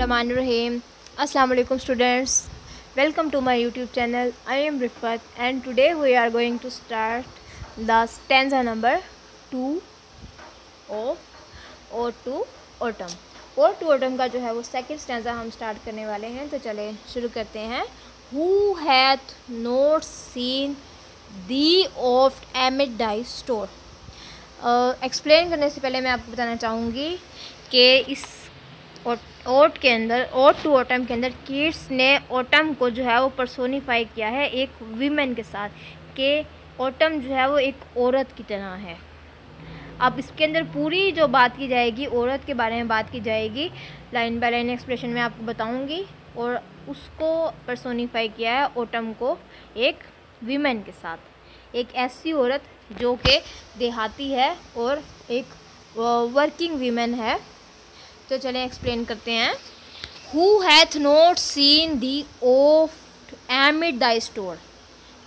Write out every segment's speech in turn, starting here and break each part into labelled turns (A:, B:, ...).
A: Bismillahirrahmanirrahim. Assalamu alaikum students. Welcome to my YouTube channel. I am Rifat and today we are going to start the stanza number 2 of Ode to Autumn. Ode to Autumn का जो है वो second stanza हम start करने वाले हैं, तो चले शुरू करते हैं. Who hath not seen thee oft amid thy store. Explain करने से पहले मैं आपको बताना चाहूँगी कि इस ओट के अंदर ओड टू ऑटम के अंदर कीट्स ने ऑटम को जो है वो पर्सोनीफाई किया है एक वीमेन के साथ, कि ऑटम जो है वो एक औरत की तरह है. अब इसके अंदर पूरी जो बात की जाएगी औरत के बारे में बात की जाएगी, लाइन बाय लाइन एक्सप्रेशन में आपको बताऊंगी. और उसको पर्सोनीफाई किया है ऑटम को एक वीमेन के साथ, एक ऐसी औरत जो कि देहाती है और एक वर्किंग वीमेन है. तो चलें एक्सप्लेन करते हैं. Who hath not seen thee oft amid thy store.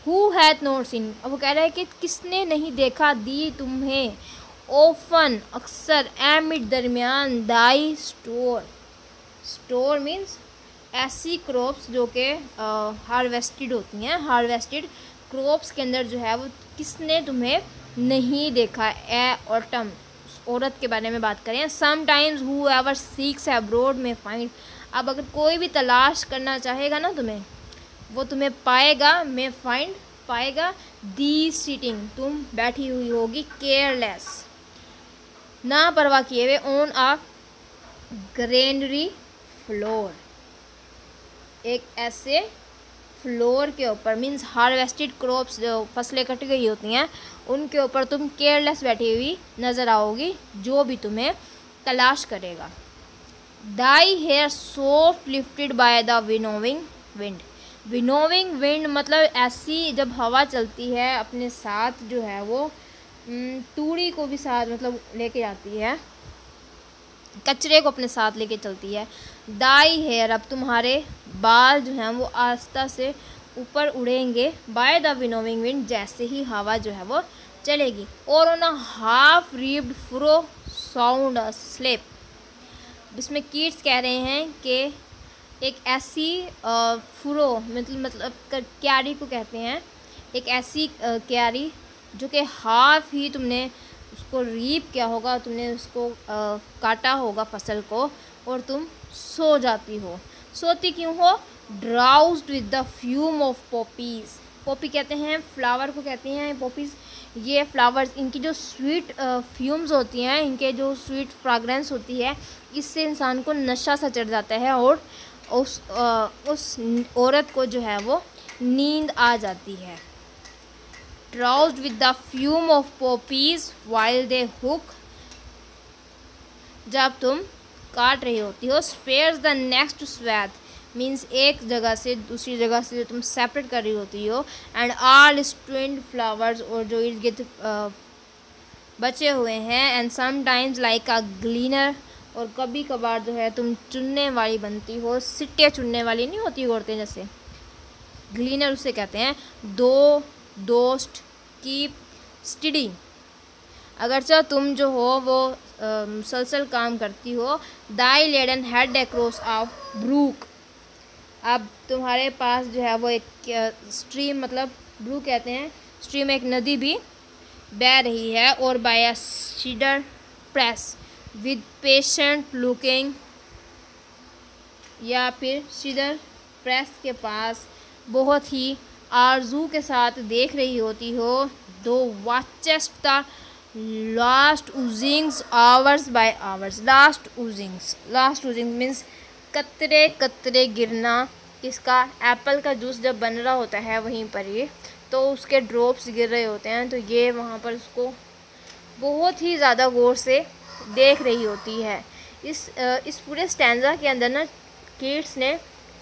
A: Who hath not seen. अब वो कह रहा है कि किसने नहीं देखा दी तुम्हें, often अक्सर, amid दरमियान, thy store. Store means ऐसी क्रॉप्स जो कि हार्वेस्टेड होती हैं. हार्वेस्टेड क्रॉप्स के अंदर जो है वो किसने तुम्हें नहीं देखा. ए ऑटम, औरत के बारे में बात करें. Sometimes whoever seeks abroad में फाइंड. अब अगर कोई भी तलाश करना चाहेगा ना तुम्हें, वो तुम्हें पाएगा. में फाइंड पाएगा. दी सीटिंग, तुम बैठी हुई होगी. केयरलेस, ना परवाह किए हुए. ऑन आ ग्रेनरी फ्लोर, एक ऐसे फ्लोर के ऊपर, मीन्स हार्वेस्टेड क्रॉप्स, जो फसलें कट गई होती हैं उनके ऊपर तुम केयरलेस बैठी हुई नज़र आओगी, जो भी तुम्हें तलाश करेगा. Thy hair soft lifted by the winnowing wind. Winnowing wind मतलब ऐसी जब हवा चलती है अपने साथ जो है वो तूड़ी को भी साथ मतलब लेके आती है, कचरे को अपने साथ लेके चलती है. दाई हेयर, अब तुम्हारे बाल जो हैं वो आस्ता से ऊपर उड़ेंगे. बाय द विनोविंग विंड, जैसे ही हवा जो है वो चलेगी. और on a half reaped furrow sound asleep. इसमें कीट्स कह रहे हैं कि एक ऐसी फ्रो मतलब क्यारी को कहते हैं, एक ऐसी क्यारी जो कि हाफ ही तुमने उसको रीप किया होगा, तुमने उसको काटा होगा फसल को, और तुम सो जाती हो. सोती क्यों हो? Drowsed with the fume of poppies. Poppy कहते हैं फ्लावर को, कहते हैं पॉपीज़. ये फ्लावर्स, इनकी जो स्वीट फ्यूम्स होती हैं, इनके जो स्वीट फ्रेगरेंस होती है, इससे इंसान को नशा सा चढ़ जाता है और उस औरत को जो है वो नींद आ जाती है. Drowsed with the fume of poppies while thy hook, जब तुम काट रही होती हो. Spares the next swath, means एक जगह से दूसरी जगह से जो तुम सेपरेट कर रही होती हो. एंड ऑल स्ट्रेंड फ्लावर्स, और जो इर्द गिर्द बचे हुए हैं. एंड समटाइम्स लाइक अ ग्लीनर, और कभी कभार जो है तुम चुनने वाली बनती हो. सिट्टे चुनने वाली नहीं होती औरतें, जैसे ग्लीनर उसे कहते हैं. दो दोस्त कीप स्टडी, अगरचा तुम जो हो वो मुसलसल काम करती हो. Thy laden head across of brook. अब तुम्हारे पास जो है वो एक स्ट्रीम, मतलब ब्रू कहते हैं स्ट्रीम, एक नदी भी बह रही है. और by a cider press with patient looking, या फिर सीडर प्रेस के पास बहुत ही आरजू के साथ देख रही होती हो. Thou watchest the last oozings hours by hours. Last oozings means कतरे कतरे गिरना. इसका एप्पल का जूस जब बन रहा होता है वहीं पर ये, तो उसके ड्रॉप्स गिर रहे होते हैं, तो ये वहाँ पर उसको बहुत ही ज़्यादा गौर से देख रही होती है. इस पूरे स्टैंजा के अंदर ना कीट्स ने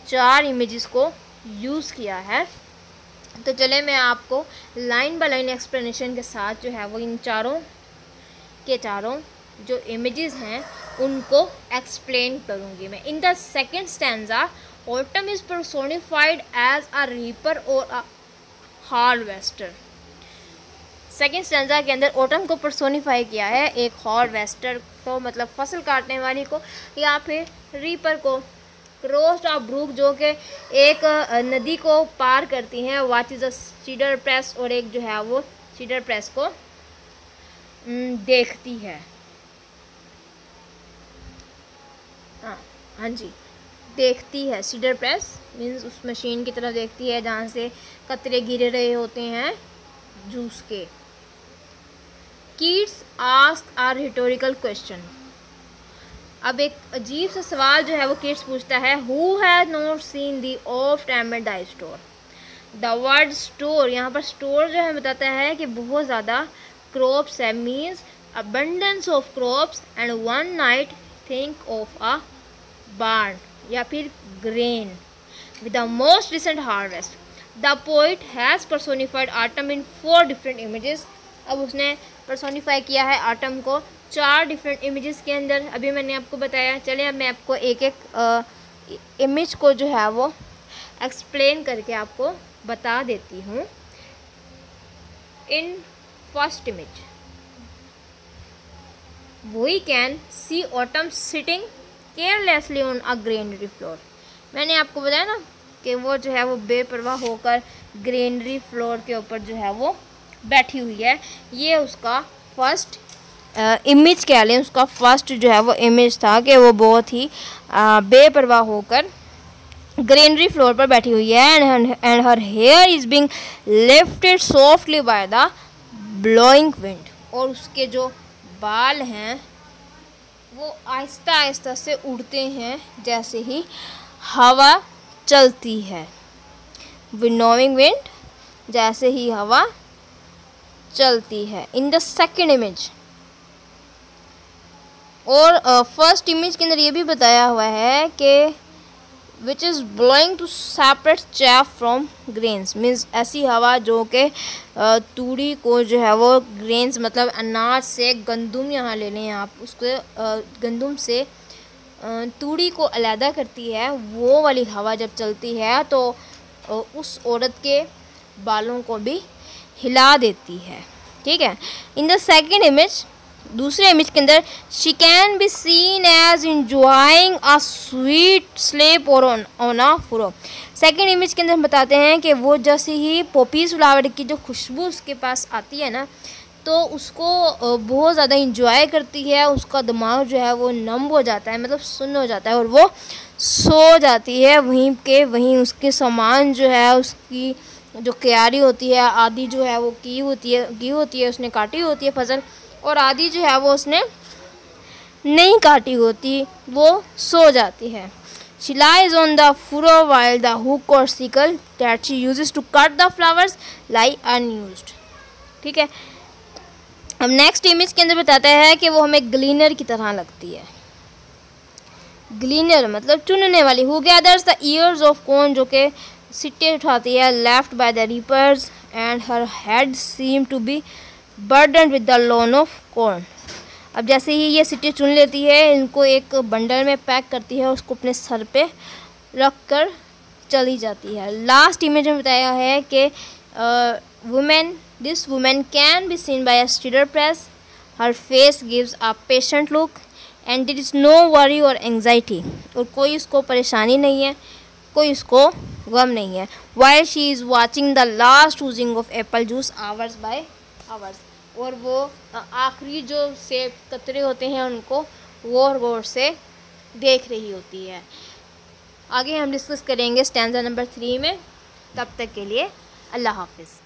A: 4 इमेजेस को यूज़ किया है. तो चले मैं आपको लाइन बाय लाइन एक्सप्लेनेशन के साथ जो है वो इन चारों जो इमेजेस हैं उनको एक्सप्लेन करूँगी मैं. In the second stanza autumn is personified as a reaper और अ हार्वेस्टर. सेकेंड स्टैंजा के अंदर ऑटम को पर्सोनिफाई किया है, एक हार्वेस्टर को मतलब फसल काटने वाली को, या फिर रीपर को क्रॉस्ड अ ब्रूक जो कि एक नदी को पार करती हैं, वॉचेज अ सीडर प्रेस, और एक जो है वो सीडर प्रेस को देखती है। हाँ जी, देखती है। सीडर प्रेस मीन्स उस मशीन की तरफ देखती है जहाँ से कतरे गिर रहे होते हैं जूस के। Kids ask are rhetorical question. अब एक अजीब सा सवाल जो है वो किड्स पूछता है, who has not seen the of time store. The word store, यहाँ पर स्टोर जो है बताता है कि बहुत ज़्यादा क्रॉप्स है, means abundance of crops, and one night think of a barn या फिर grain with the most recent harvest. The poet has personified autumn in 4 different images. अब उसने पर्सोनिफाई किया है ऑटम को 4 डिफरेंट इमेजेस के अंदर। अभी मैंने आपको बताया, चलिए अब मैं आपको एक एक इमेज को जो है वो एक्सप्लेन करके आपको बता देती हूँ। In first image we can see autumn sitting carelessly on a granary floor. मैंने आपको बताया ना कि वो जो है वो बेपरवाह होकर ग्रेनरी फ्लोर के ऊपर जो है वो बैठी हुई है। ये उसका फर्स्ट इमेज कह लें, उसका फर्स्ट जो है वो इमेज था कि वो बहुत ही बेपरवाह होकर ग्रेनरी फ्लोर पर बैठी हुई है। And her here is being lifted softly by the blowing wind. और उसके जो बाल हैं वो आहिस्ता आहिस्ता से उड़ते हैं जैसे ही हवा चलती है। विनोइंग विंड, जैसे ही हवा चलती है। इन द सेकेंड इमेज, और फर्स्ट इमेज के अंदर ये भी बताया हुआ है कि which is blowing to separate chaff from grains, means ऐसी हवा जो कि तूड़ी को जो है वो ग्रेन्स मतलब अनाज से, गंदुम यहाँ ले लें आप, उसको गंदुम से तूड़ी को अलहदा करती है। वो वाली हवा जब चलती है तो उस औरत के बालों को भी हिला देती है। ठीक है। इन द सेकेंड इमेज, दूसरे इमेज के अंदर, she can be seen as enjoying a sweet sleep और on a furrow. Second image के अंदर बताते हैं कि वो जैसे ही पॉपीज़ फ्लावर की जो खुशबू उसके पास आती है ना, तो उसको बहुत ज़्यादा इंजॉय करती है। उसका दिमाग जो है वो नम हो जाता है, मतलब सुन्न हो जाता है, और वो सो जाती है वहीं के वहीं। उसके सामान जो है, उसकी जो क्यारी होती है, आधी जो है वो की होती है, उसने काटी होती है फसल, और आधी जो है वो उसने नहीं काटी होती, वो सो जाती है। She lies on the furrow while the hook or sickle that she uses to cut the flowers lie unused। ठीक है। अब नेक्स्ट इमेज के अंदर बताता है कि वो हमें ग्लीनर की तरह लगती है। ग्लीनर मतलब चुनने वाली। Who gathers the ears of corn, जो कि सिट्टे उठाती है, left by the reapers, and her head seemed to be burdened with the loan of corn। अब जैसे ही ये सिट्टे चुन लेती है, इनको एक बंडल में पैक करती है, उसको अपने सर पे रख कर चली जाती है। लास्ट इमेज में बताया है कि this women can be seen by a steadier press. Her face gives a patient look and there is no worry और एंग्जाइटी। और कोई इसको परेशानी नहीं है, कोई इसको गम नहीं है। While she is watching the last using of Apple juice hours by hours. और वो आखिरी जो सेब कतरे होते हैं उनको गौर गौर से देख रही होती है। आगे हम डिस्कस करेंगे स्टैंजा नंबर 3 में। तब तक के लिए अल्लाह हाफिज़।